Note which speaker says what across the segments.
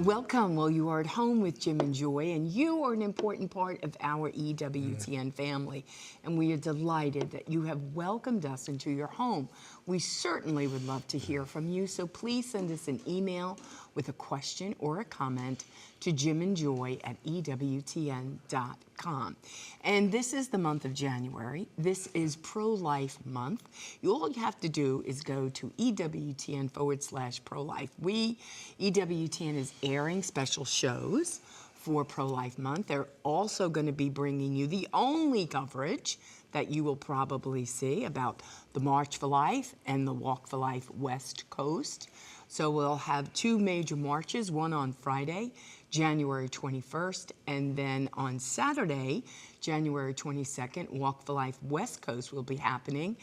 Speaker 1: Welcome. Well, you are at home with Jim and Joy, and you are an important part of our EWTN family. And we are delighted that you have welcomed us into your home. We certainly would love to hear from you, so please send us an email with a question or a comment to jimandjoy@ewtn.com. And this is the month of January. This is Pro-Life Month. All you have to do is go to EWTN/pro-life. EWTN is airing special shows for Pro-Life Month. They're also going to be bringing you the only coverage that you will probably see about the March for Life and the Walk for Life West Coast. So we'll have two major marches, one on Friday, January 21st, and then on Saturday, January 22nd, Walk for Life West Coast will be happening.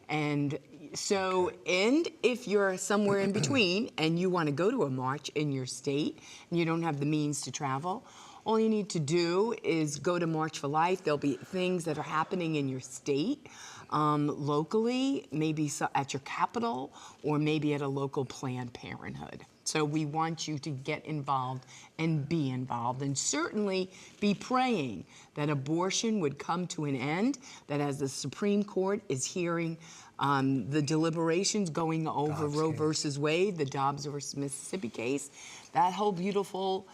Speaker 1: And so, and if you're somewhere in between and you want to go to a march in your state and you don't have the means to travel, all you need to do is go to March for Life. There'll be things that are happening in your state, locally, maybe at your capital, or maybe at a local Planned Parenthood. So we want you to get involved and be involved, and certainly be praying that abortion would come to an end, that as the Supreme Court is hearing the deliberations going over Roe versus Wade, the Dobbs versus Mississippi case, that whole beautiful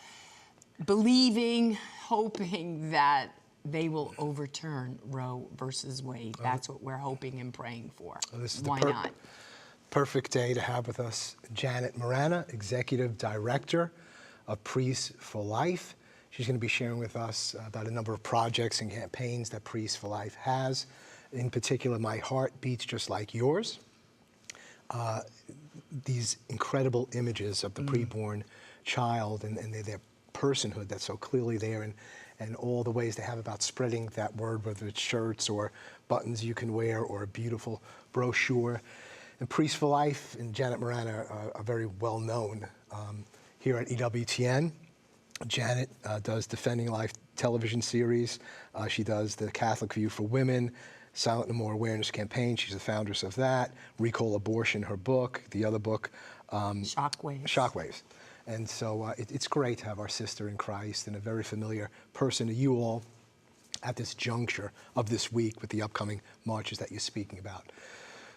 Speaker 1: believing, hoping that they will overturn Roe versus Wade. That's what we're hoping and praying for.
Speaker 2: Well, this is
Speaker 1: Why not?
Speaker 2: Perfect day to have with us Janet Morana, Executive Director of Priests for Life. She's going to be sharing with us about a number of projects and campaigns that Priests for Life has. In particular, My Heart Beats Just Like Yours. These incredible images of the preborn child and their personhood that's so clearly there, and all the ways they have about spreading that word, whether it's shirts or buttons you can wear or a beautiful brochure. And Priests for Life and Janet Morana are very well known here at EWTN. Janet does Defending Life television series. She does the Catholic View for Women, Silent No More Awareness campaign. She's the foundress of that. Recall Abortion, her book. The other book, Shockwaves. And so it's great to have our sister in Christ and a very familiar person to you all at this juncture of this week with the upcoming marches that you're speaking about.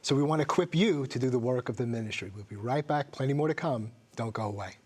Speaker 2: So we want to equip you to do the work of the ministry. We'll be right back. Plenty more to come. Don't go away.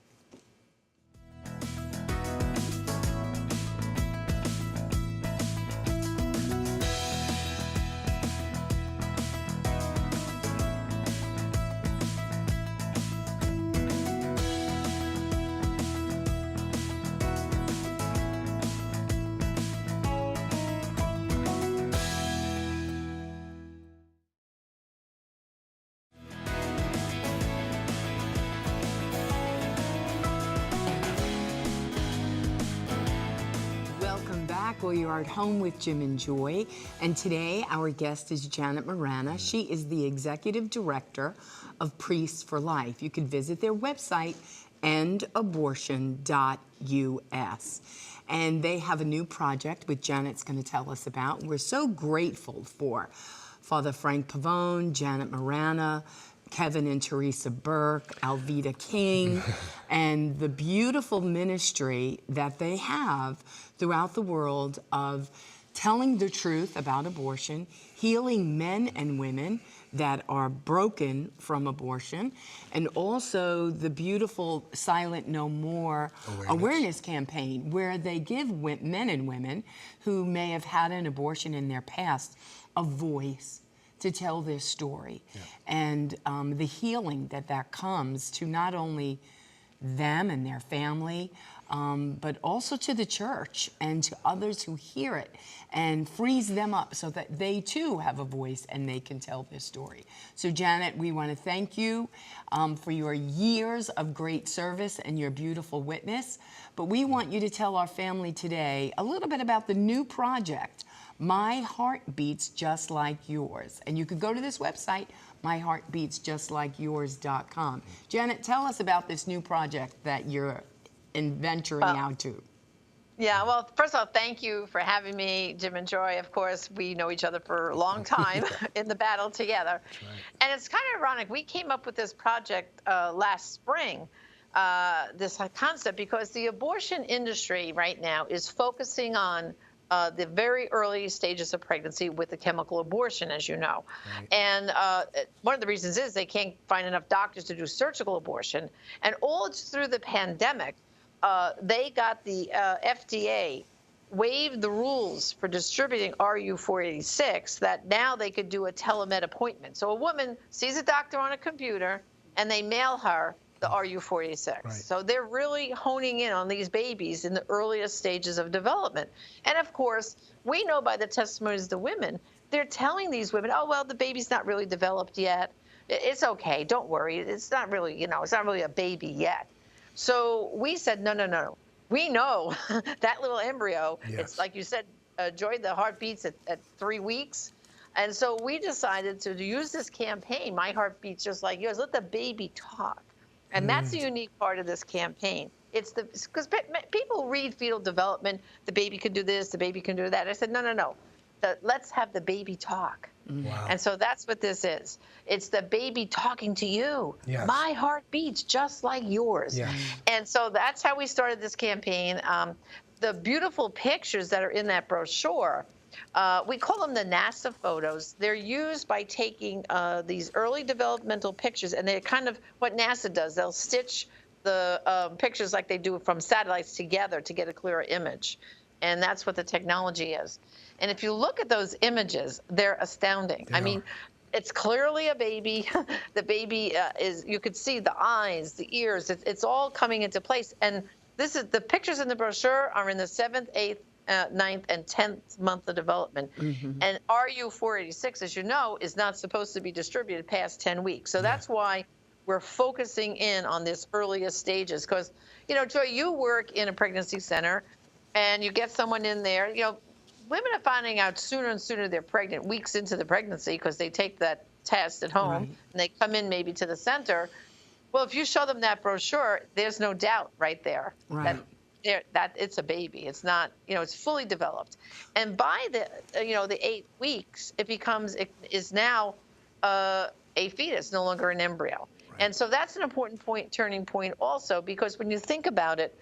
Speaker 1: Well, you are at home with Jim and Joy, and today our guest is Janet Morana. She is the Executive Director of Priests for Life. You can visit their website, endabortion.us. And they have a new project, which Janet's going to tell us about. We're so grateful for Father Frank Pavone, Janet Morana, Kevin and Teresa Burke, Alveda King, and the beautiful ministry that they have throughout the world of telling the truth about abortion, healing men and women that are broken from abortion, and also the beautiful Silent No More awareness campaign, where they give men and women who may have had an abortion in their past a voice to tell their story, and the healing that comes to not only them and their family, but also to the church and to others who hear it, and frees them up so that they too have a voice and they can tell their story. So Janet, we want to thank you for your years of great service and your beautiful witness, but we want you to tell our family today a little bit about the new project, My Heart Beats Just Like Yours. And you could go to this website, myheartbeatsjustLikeYours.com. Janet, tell us about this new project that you're venturing out to.
Speaker 3: Yeah, well, first of all, thank you for having me, Jim and Joy. Of course, we know each other for a long time in the battle together. Right. And it's kind of ironic. We came up with this project last spring this concept, because the abortion industry right now is focusing on the very early stages of pregnancy with the chemical abortion, as you know.
Speaker 2: Right.
Speaker 3: And one of the reasons is they can't find enough doctors to do surgical abortion. And all through the pandemic, they got the FDA waived the rules for distributing RU486, that now they could do a telemed appointment. So a woman sees a doctor on a computer and they mail her the RU486.
Speaker 2: Right.
Speaker 3: So they're really honing in on these babies in the earliest stages of development. And of course, we know by the testimonies of the women, they're telling these women, oh, well, the baby's not really developed yet. It's okay. Don't worry. It's not really, it's not really a baby yet. So we said, no, no, no. We know that little embryo,
Speaker 2: Yes.
Speaker 3: it's like you said, Joy, the heart beats at 3 weeks. And so we decided to use this campaign, My Heart Beats Just Like Yours, let the baby talk. And that's the unique part of this campaign. It's because people read fetal development, the baby can do this, the baby can do that. I said, no, no, no. Let's have the baby talk.
Speaker 2: Wow.
Speaker 3: And so that's what this is. It's the baby talking to you.
Speaker 2: Yes.
Speaker 3: My heart beats just like yours.
Speaker 2: Yes.
Speaker 3: And so that's how we started this campaign. The beautiful pictures that are in that brochure, we call them the NASA photos. They're used by taking these early developmental pictures, and they're kind of what NASA does. They'll stitch the pictures like they do from satellites together to get a clearer image. And that's what the technology is. And if you look at those images, they're astounding. I mean, it's clearly a baby. The baby you could see the eyes, the ears, it's all coming into place. And this is the pictures in the brochure are in the 7th, 8th, 9th, and 10th month of development. And RU486, as you know, is not supposed to be distributed past 10 weeks. So that's why we're focusing in on this earliest stages. Because, Joy, you work in a pregnancy center, and you get someone in there, women are finding out sooner and sooner they're pregnant, weeks into the pregnancy, because they take that test at home and they come in maybe to the center. Well, if you show them that brochure, there's no doubt right there that it's a baby. It's not, it's fully developed. And by the 8 weeks, it is now a fetus, no longer an embryo. Right. And so that's an important turning point also, because when you think about it,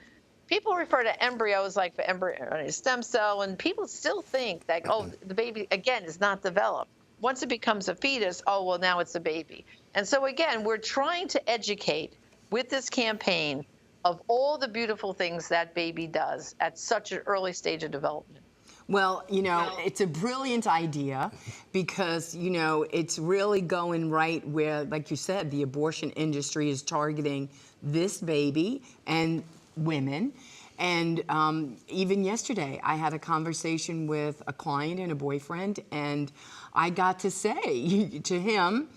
Speaker 3: people refer to embryos like for embryonic stem cell, and people still think that, oh, the baby, again, is not developed. Once it becomes a fetus, oh, well, now it's a baby. And so, again, we're trying to educate with this campaign of all the beautiful things that baby does at such an early stage of development.
Speaker 1: Well, it's a brilliant idea because, it's really going right where, like you said, the abortion industry is targeting this baby and women. And even yesterday, I had a conversation with a client and a boyfriend, and I got to say to him,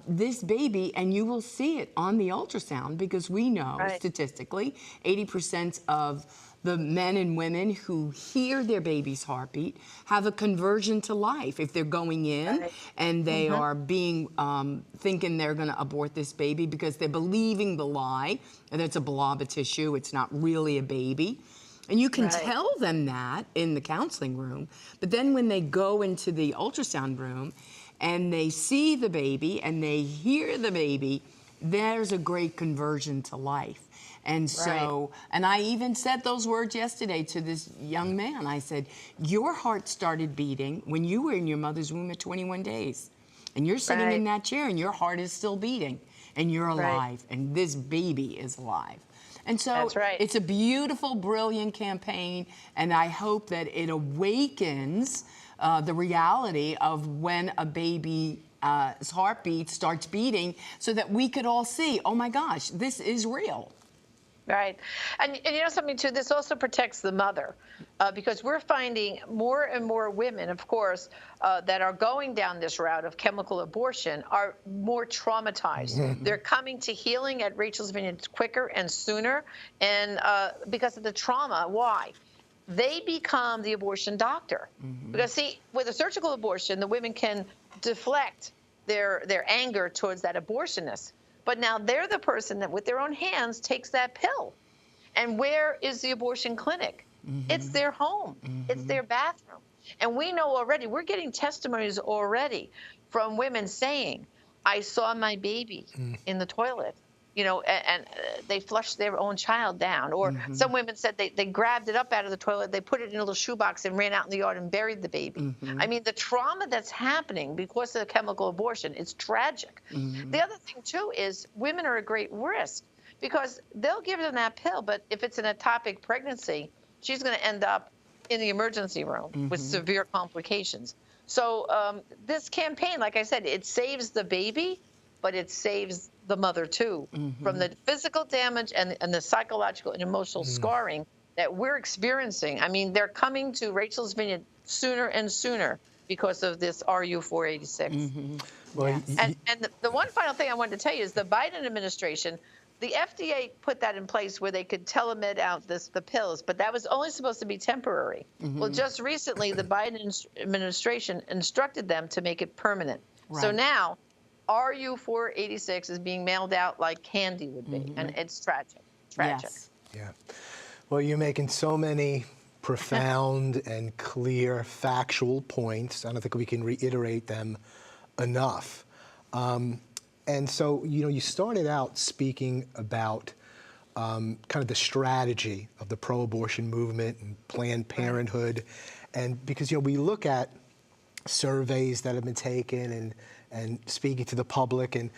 Speaker 1: this baby, and you will see it on the ultrasound, because we know statistically 80% of the men and women who hear their baby's heartbeat have a conversion to life. If they're going in and they are being, thinking they're gonna abort this baby because they're believing the lie that it's a blob of tissue, it's not really a baby. And you can tell them that in the counseling room, but then when they go into the ultrasound room and they see the baby and they hear the baby, there's a great conversion to life. And so, and I even said those words yesterday to this young man. I said, your heart started beating when you were in your mother's womb at 21 days. And you're sitting in that chair and your heart is still beating and you're alive and this baby is alive. And so it's a beautiful, brilliant campaign, and I hope that it awakens the reality of when a baby's heartbeat starts beating, so that we could all see, oh my gosh, this is real.
Speaker 3: Right. And you know something, too, this also protects the mother, because we're finding more and more women, of course, that are going down this route of chemical abortion are more traumatized. They're coming to healing at Rachel's Vineyard quicker and sooner, and because of the trauma. Why? They become the abortion doctor. Because, see, with a surgical abortion, the women can deflect their anger towards that abortionist. But now they're the person that, with their own hands, takes that pill. And where is the abortion clinic? It's their home. It's their bathroom. And we know already, we're getting testimonies already from women saying, I saw my baby in the toilet. and they flushed their own child down. Or some women said they grabbed it up out of the toilet, they put it in a little shoebox and ran out in the yard and buried the baby. I mean, the trauma that's happening because of the chemical abortion, it's tragic. The other thing, too, is women are at great risk because they'll give them that pill, but if it's an ectopic pregnancy, she's going to end up in the emergency room with severe complications. So this campaign, like I said, it saves the baby, but it saves the mother too from the physical damage and the psychological and emotional scarring that we're experiencing. I mean, they're coming to Rachel's Vineyard sooner and sooner because of this RU 486.
Speaker 2: Well,
Speaker 1: Yes.
Speaker 3: And the one final thing I wanted to tell you is the Biden administration, the FDA put that in place where they could telemed out the pills, but that was only supposed to be temporary. Well, just recently, the Biden administration instructed them to make it permanent. So
Speaker 1: Right.
Speaker 3: now, RU 486 is being mailed out like candy would be, and it's tragic. Tragic.
Speaker 1: Yes.
Speaker 2: yeah. Well, you're making so many profound and clear factual points. I don't think we can reiterate them enough. And so, you started out speaking about kind of the strategy of the pro-abortion movement and Planned Parenthood. And because, we look at surveys that have been taken and speaking to the public, and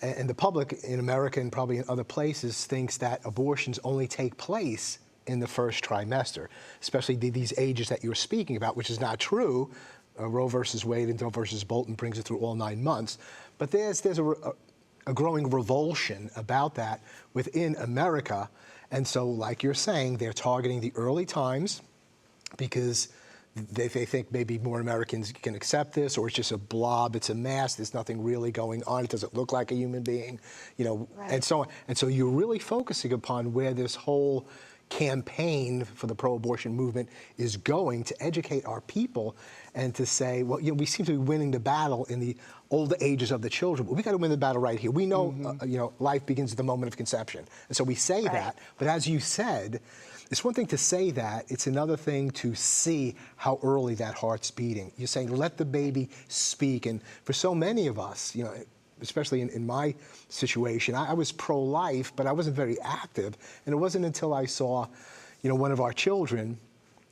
Speaker 2: the public in America and probably in other places thinks that abortions only take place in the first trimester, especially these ages that you're speaking about, which is not true. Roe versus Wade and Doe versus Bolton brings it through all 9 months. But there's a growing revulsion about that within America. And so, like you're saying, they're targeting the early times because they think maybe more Americans can accept this, or it's just a blob, it's a mass, there's nothing really going on, it doesn't look like a human being, and so on. And so you're really focusing upon where this whole campaign for the pro-abortion movement is going to educate our people and to say, well, we seem to be winning the battle in the older ages of the children, but we got to win the battle right here. We know, life begins at the moment of conception. And so we say that, but as you said, it's one thing to say that, it's another thing to see how early that heart's beating. You're saying, let the baby speak. And for so many of us, especially in my situation, I was pro-life, but I wasn't very active. And it wasn't until I saw, one of our children,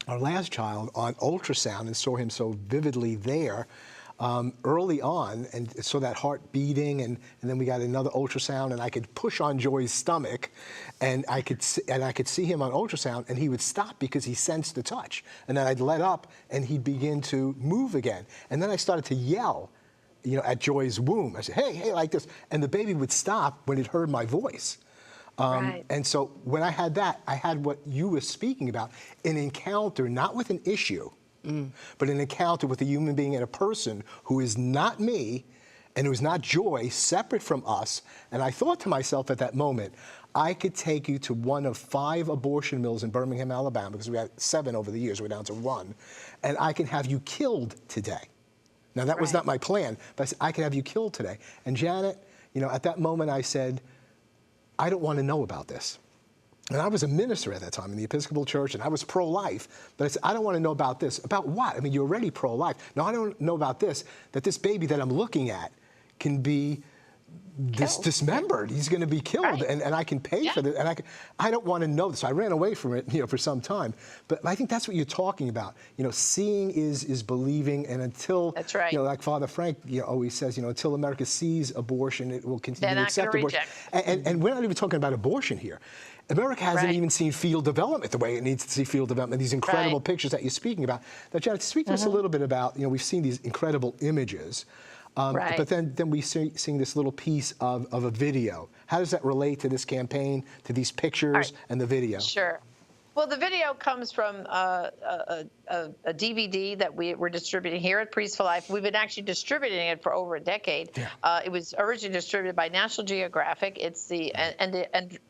Speaker 2: our last child, on ultrasound and saw him so vividly there early on, and saw that heart beating, and then we got another ultrasound, and I could push on Joy's stomach, and I could see him on ultrasound, and he would stop because he sensed the touch, and then I'd let up, and he'd begin to move again, and then I started to yell, at Joy's womb. I said, hey, like this, and the baby would stop when it heard my voice. And so when I had that, I had what you were speaking about, an encounter, not with an issue, but an encounter with a human being and a person who is not me and who is not Joy, separate from us. And I thought to myself at that moment, I could take you to one of 5 abortion mills in Birmingham, Alabama, because we had 7 over the years, we're down to 1, and I can have you killed today. Now, that was not my plan, but I said, I can have you killed today. And Janet, at that moment I said, I don't want to know about this. And I was a minister at that time in the Episcopal Church, and I was pro-life. But I said, I don't want to know about this. About what? I mean, you're already pro-life. No, I don't know about this, that this baby that I'm looking at can be dismembered. He's going to be killed, and I can pay for this. And I don't want to know this. So I ran away from it, for some time. But I think that's what you're talking about. Seeing is believing, and until,
Speaker 3: that's right.
Speaker 2: Like Father Frank, always says, until America sees abortion, it will continue to accept abortion. And we're not even talking about abortion here. America hasn't even seen fetal development the way it needs to see fetal development. These incredible pictures that you're speaking about. Now, Janet, speak to us a little bit about, we've seen these incredible images. But then we seeing this little piece of a video. How does that relate to this campaign, to these pictures and the video?
Speaker 3: Sure. Well, the video comes from a DVD that we're distributing here at Priests for Life. We've been actually distributing it for over a decade. Yeah. It was originally distributed by National Geographic. It's the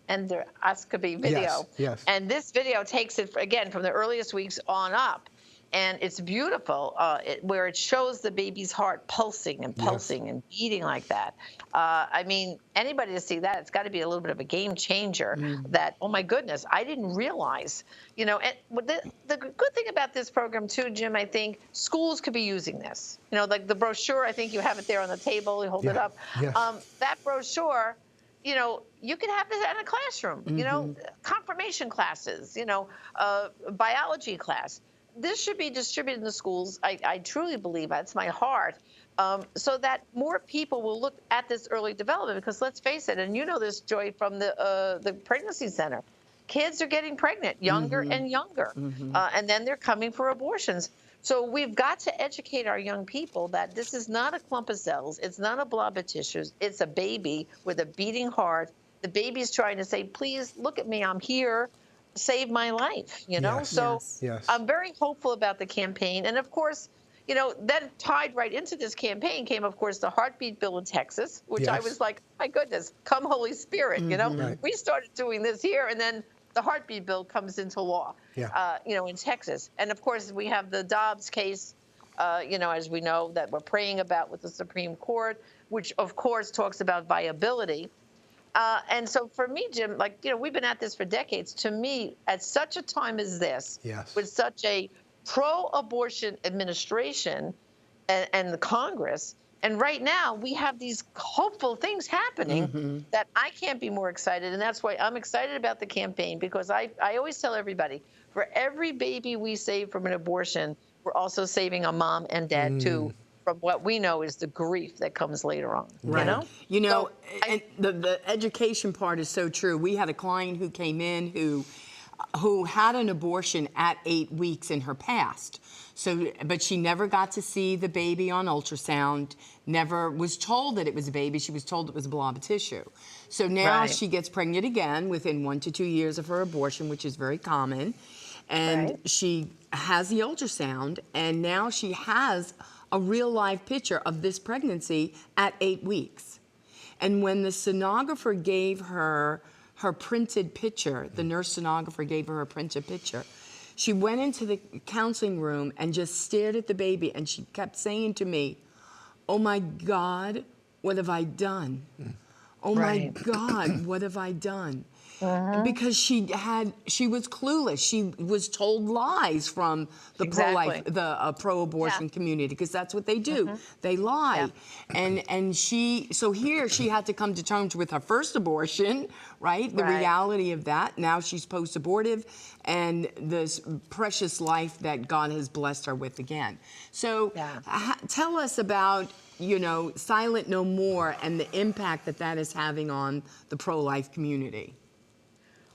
Speaker 3: endoscopy video.
Speaker 2: Yes.
Speaker 3: And this video takes it, again, from the earliest weeks on up. And it's beautiful, where it shows the baby's heart pulsing and pulsing and beating like that. I mean, anybody to see that, it's got to be a little bit of a game changer. That, oh my goodness, I didn't realize. And the good thing about this program too, Jim, I think schools could be using this. Like the brochure, I think you have it there on the table. You hold it up.
Speaker 2: Yes.
Speaker 3: That brochure you can have this in a classroom, confirmation classes, biology class. This should be distributed in the schools. I truly believe that's my heart, so that more people will look at this early development. Because let's face it, and you know this, Joy, from the pregnancy center, kids are getting pregnant younger and younger, and then they're coming for abortions. So we've got to educate our young people that this is not a clump of cells. It's not a blob of tissues. It's a baby with a beating heart. The baby's trying to say, please look at me. I'm here. Save my life,
Speaker 2: Yes.
Speaker 3: So
Speaker 1: Yes.
Speaker 2: Yes.
Speaker 3: I'm very hopeful about the campaign. And of course, then tied right into this campaign came, of course, the heartbeat bill in Texas, which I
Speaker 2: Yes.
Speaker 3: was like, my goodness, come Holy Spirit,
Speaker 2: Right.
Speaker 3: We started doing this here, and then the heartbeat bill comes into law,
Speaker 2: Yeah.
Speaker 3: in Texas. And of course, we have the Dobbs case, as we know, that we're praying about with the Supreme Court, which of course talks about viability. And so for me, Jim, we've been at this for decades. To me, at such a time as this,
Speaker 2: Yes.
Speaker 3: with such a pro-abortion administration and the Congress, and right now we have these hopeful things happening that I can't be more excited. And that's why I'm excited about the campaign, because I always tell everybody, for every baby we save from an abortion, we're also saving a mom and dad too, from what we know is the grief that comes later on.
Speaker 1: Right.
Speaker 3: So
Speaker 1: And the education part is so true. We had a client who came in who had an abortion at 8 weeks in her past. So, but she never got to see the baby on ultrasound, never was told that it was a baby. She was told it was a blob of tissue. So now
Speaker 3: Right.
Speaker 1: she gets pregnant again within 1 to 2 years of her abortion, which is very common. And
Speaker 3: Right.
Speaker 1: she has the ultrasound, and now she has a real live picture of this pregnancy at 8 weeks. And when the sonographer gave her printed picture, the nurse sonographer gave her a printed picture, she went into the counseling room and just stared at the baby, and she kept saying to me, "Oh my God, what have I done? Oh my
Speaker 3: Right.
Speaker 1: God, what have I done?" Because she was clueless. She was told lies from the
Speaker 3: Exactly.
Speaker 1: pro-abortion
Speaker 3: Yeah.
Speaker 1: community, because that's what they do. They lie. And so here she had to come to terms with her first abortion, right? The
Speaker 3: Right.
Speaker 1: reality of that. Now she's post-abortive, and this precious life that God has blessed her with again. So
Speaker 3: Yeah.
Speaker 1: tell us about, Silent No More and the impact that is having on the pro-life community.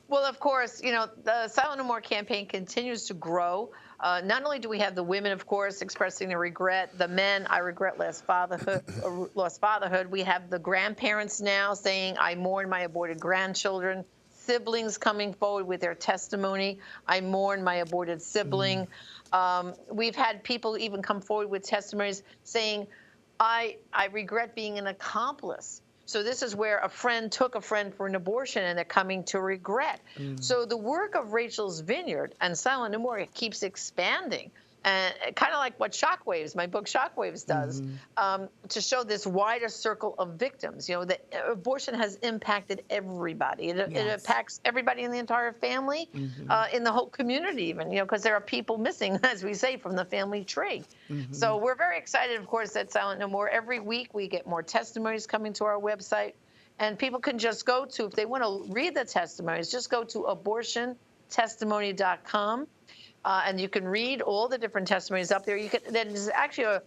Speaker 3: Well, of course, the Silent No More campaign continues to grow. Not only do we have the women, of course, expressing their regret, the men, I regret lost fatherhood. We have the grandparents now saying, I mourn my aborted grandchildren. Siblings coming forward with their testimony. I mourn my aborted sibling. We've had people even come forward with testimonies saying, I regret being an accomplice. So this is where a friend took a friend for an abortion, and they're coming to regret. So the work of Rachel's Vineyard and Silent No More keeps expanding, and kind of like what Shockwaves, my book Shockwaves, does, to show this wider circle of victims. That abortion has impacted everybody. It impacts everybody in the entire family, in the whole community even, because there are people missing, as we say, from the family tree. So we're very excited, of course, at Silent No More. Every week we get more testimonies coming to our website, and people can just go to, if they want to read the testimonies, just go to abortiontestimony.com. And you can read all the different testimonies up there. There's actually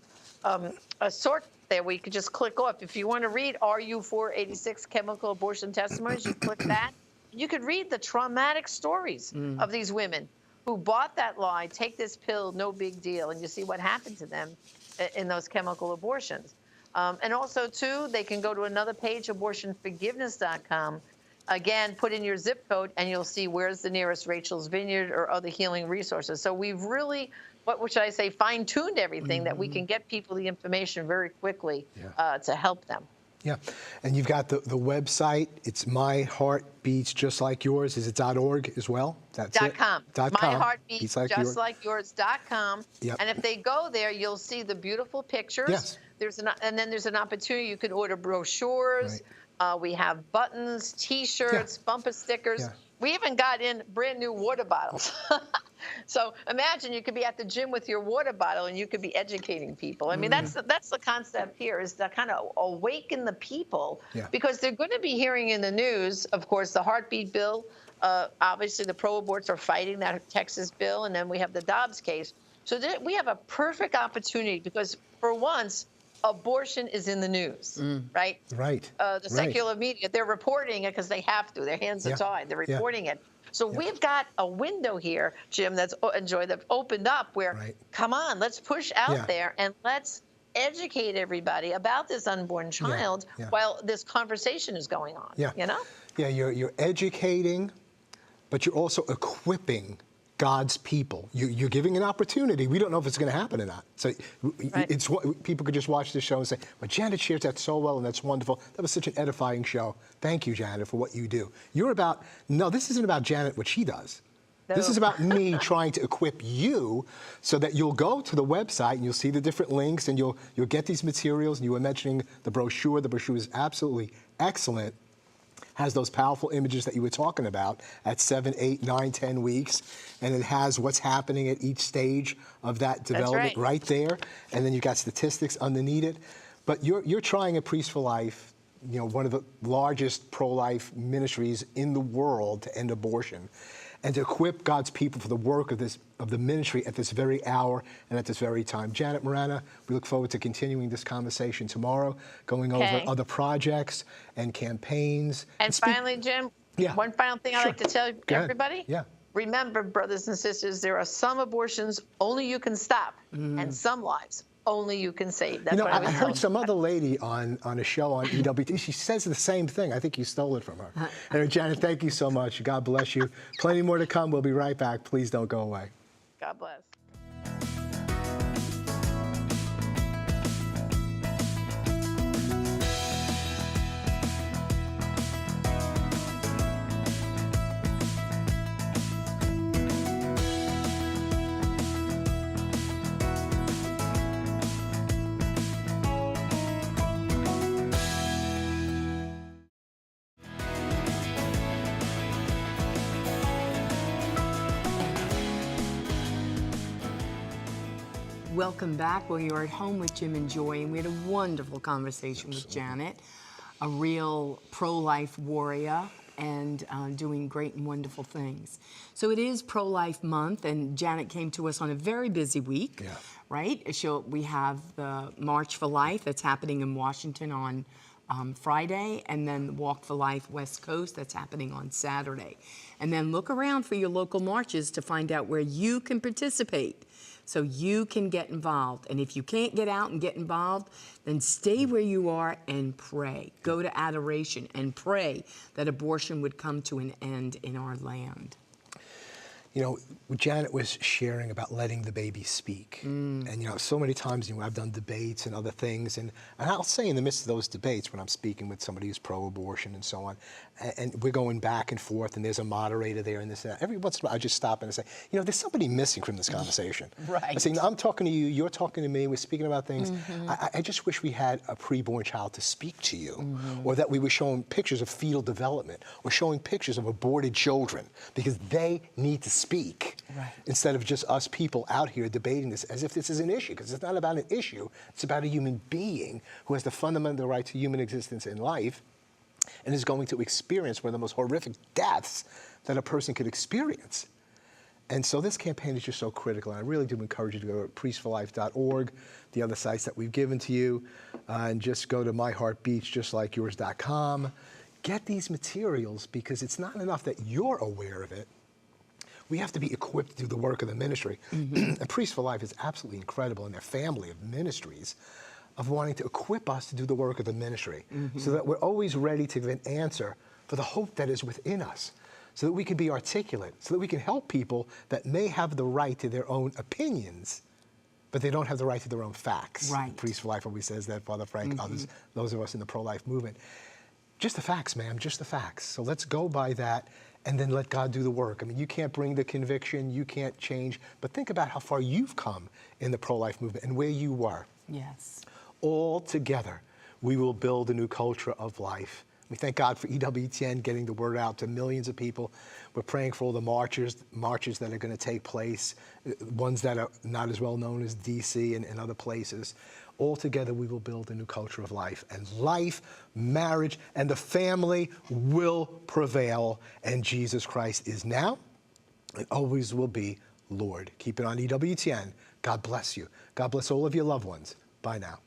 Speaker 3: a sort there where you can just click off. If you want to read RU486 chemical abortion testimonies, you click that. You could read the traumatic stories of these women who bought that lie, take this pill, no big deal, and you see what happened to them in those chemical abortions. And also, too, they can go to another page, abortionforgiveness.com. Again, put in your zip code, and you'll see where's the nearest Rachel's Vineyard or other healing resources. So we've really, what should I say, fine-tuned everything that we can get people the information very quickly to help them.
Speaker 2: Yeah, and you've got the website. It's My Heart Beats Just Like Yours. Is it .org as well? That's it?
Speaker 3: .com.
Speaker 2: .com.
Speaker 3: My Heart Beats
Speaker 2: like
Speaker 3: Just Like Yours.com.
Speaker 2: Yep.
Speaker 3: And if they go there, you'll see the beautiful pictures.
Speaker 2: Yes.
Speaker 3: And then there's an opportunity. You can order brochures.
Speaker 2: Right.
Speaker 3: We have buttons, T-shirts, bumper stickers.
Speaker 2: Yeah.
Speaker 3: We even got in brand new water bottles. So imagine you could be at the gym with your water bottle and you could be educating people. I mean, that's the concept here, is to kind of awaken the people,
Speaker 2: Yeah.
Speaker 3: because they're going to be hearing in the news, of course, the heartbeat bill. Obviously, the pro-aborts are fighting that Texas bill, and then we have the Dobbs case. So we have a perfect opportunity, because for once, abortion is in the news, right?
Speaker 2: Right.
Speaker 3: The
Speaker 2: Right.
Speaker 3: secular media, they're reporting it because they have to. Their hands are
Speaker 2: Yeah.
Speaker 3: tied. They're
Speaker 2: Yeah.
Speaker 3: reporting it. So
Speaker 2: Yeah.
Speaker 3: we've got a window here, Jim, that's opened up where,
Speaker 2: Right.
Speaker 3: come on, let's push out
Speaker 2: Yeah.
Speaker 3: there and let's educate everybody about this unborn
Speaker 2: Yeah.
Speaker 3: child
Speaker 2: Yeah.
Speaker 3: while this conversation is going on.
Speaker 2: Yeah.
Speaker 3: You know?
Speaker 2: Yeah, you're educating, but you're also equipping God's people. You're giving an opportunity. We don't know if it's going to happen or not. So
Speaker 3: Right.
Speaker 2: it's people could just watch this show and say, "Well, Janet shares that so well, and that's wonderful. That was such an edifying show. Thank you, Janet, for what you do." No, this isn't about Janet, what she does. This
Speaker 3: No.
Speaker 2: is about me trying to equip you so that you'll go to the website and you'll see the different links and you'll get these materials. And you were mentioning the brochure. The brochure is absolutely excellent. Has those powerful images that you were talking about at 7, 8, 9, 10 weeks, and it has what's happening at each stage of that development right there, and then you've got statistics underneath it. But you're trying at Priest for Life, you know, one of the largest pro-life ministries in the world to end abortion, and to equip God's people for the work of the ministry at this very hour and at this very time. Janet, Morana, we look forward to continuing this conversation tomorrow, going over other projects and campaigns.
Speaker 3: And finally, Jim,
Speaker 2: Yeah.
Speaker 3: one final thing I'd
Speaker 2: Sure.
Speaker 3: like to tell
Speaker 2: Go ahead.
Speaker 3: everybody.
Speaker 2: Yeah.
Speaker 3: Remember, brothers and sisters, there are some abortions only you can stop, and some lives only you can save. That's
Speaker 2: You know,
Speaker 3: what I was
Speaker 2: I
Speaker 3: telling
Speaker 2: heard some other lady on a show on EWT. She says the same thing. I think you stole it from her. Anyway, Janet, thank you so much. God bless you. Plenty more to come. We'll be right back. Please don't go away.
Speaker 3: God bless.
Speaker 1: Welcome back. Well, you're at home with Jim and Joy, and we had a wonderful conversation with Janet, a real pro-life warrior and doing great and wonderful things. So it is Pro-Life Month, and Janet came to us on a very busy week, right? We have the March for Life that's happening in Washington on Friday, and then the Walk for Life West Coast that's happening on Saturday. And then look around for your local marches to find out where you can participate, so you can get involved. And if you can't get out and get involved, then stay where you are and pray. Go to adoration and pray that abortion would come to an end in our land.
Speaker 2: You know, Janet was sharing about letting the baby speak. And, you know, so many times, you know, I've done debates and other things. And I'll say in the midst of those debates, when I'm speaking with somebody who's pro-abortion and so on, and we're going back and forth, and there's a moderator there and this and that. Every once in a while, I just stop and I say, you know, there's somebody missing from this conversation.
Speaker 1: Right.
Speaker 2: I say, I'm talking to you, you're talking to me, we're speaking about things. I just wish we had a preborn child to speak to you, or that we were showing pictures of fetal development, or showing pictures of aborted children, because they need to speak.
Speaker 1: Right.
Speaker 2: Instead of just us people out here debating this as if this is an issue, because it's not about an issue, it's about a human being who has the fundamental right to human existence in life and is going to experience one of the most horrific deaths that a person could experience. And so this campaign is just so critical, and I really do encourage you to go to priestforlife.org, the other sites that we've given to you, and just go to myheartbeatsjustlikeyours.com. Get these materials, because it's not enough that you're aware of it. We have to be equipped to do the work of the ministry. And Priest for Life is absolutely incredible in their family of ministries of wanting to equip us to do the work of the ministry, so that we're always ready to give an answer for the hope that is within us, so that we can be articulate, so that we can help people that may have the right to their own opinions, but they don't have the right to their own facts.
Speaker 1: Right.
Speaker 2: Priest for Life always says that, Father Frank, others, those of us in the pro-life movement. Just the facts, ma'am, just the facts. So let's go by that and then let God do the work. I mean, you can't bring the conviction, you can't change, but think about how far you've come in the pro-life movement and where you were.
Speaker 1: Yes.
Speaker 2: All together, we will build a new culture of life We thank God for EWTN getting the word out to millions of people. We're praying for all the marches that are going to take place, ones that are not as well known as DC and other places. All together, we will build a new culture of life. And life, marriage, and the family will prevail. And Jesus Christ is now and always will be Lord. Keep it on EWTN. God bless you. God bless all of your loved ones. Bye now.